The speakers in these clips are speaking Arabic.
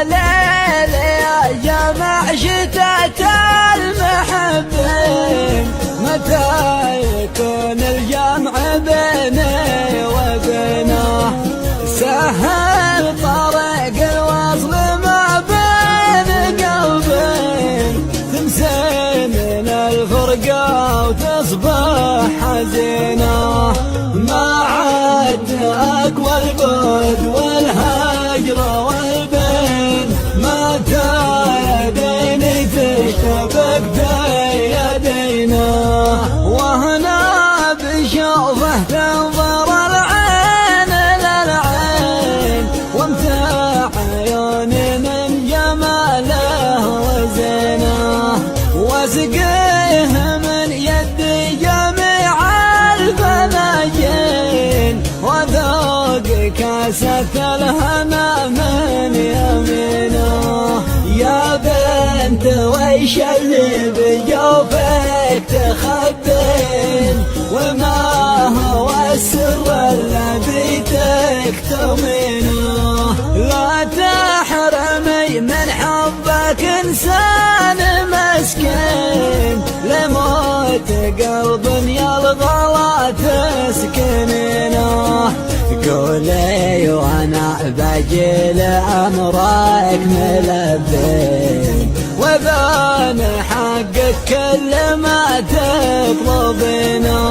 ليل يا جمع شتات المحبين، متى يكون الجمع بيني وبينه؟ سهل طريق الوصل ما بين قلبين، تنسين الفرقة وتصبح حزينة. ما عاد أقوى البعد والهجر والبين، متى يديني تشتبك بيدينا؟ وهنا بشوفه تنظر العين للعين، وامتع عيوني من جماله وزينه، واسقيه من يدي جميع الفناجين، وذوق كاسة الهنا من يمينه. يا بنت ويش اللي بجوفك تخبين، وما هو السر الذي تكتمينه؟ لا تحرمي من حبك إنسان مسكين، لموت قلب يلغى لا تسكنينه. قولي وانا باجي لأمرك ملبين، وبان حقك كل ما تطلبينه.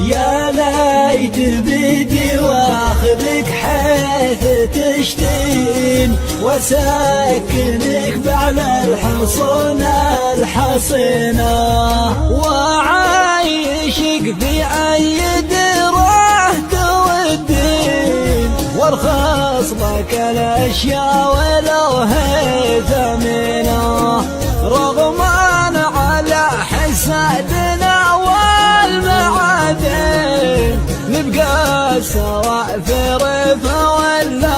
يا ليت بيدي واخذك حيث تشتين، وسكنك بعلى الحصون الحصينة، وعايشك في أي دروح تودين، وارخص لك الأشياء ولو هي ثمينة. رغم أن على حسادنا والمعادن، نبقى سواء في ريفة ولا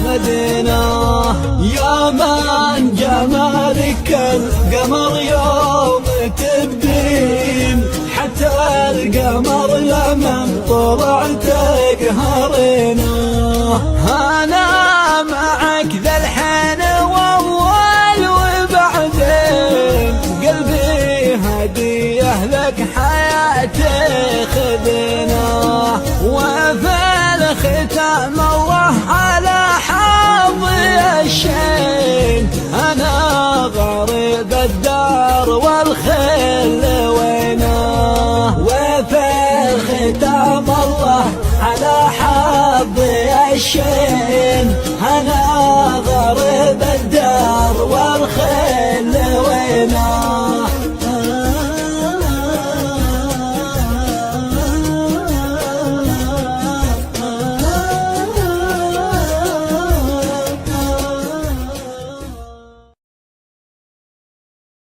مدينة. يا من جمالك القمر يوم تبدين، حتى القمر لمن طلعتك هرينا. أنا معك ذا الحين وأول وبعدين، قلبي هديه لك حياتي خذنا. وفي الختام الله على حظي الشين، أنا غريب الدار والخيل وينه. وفي الختام الله على حظي الشين،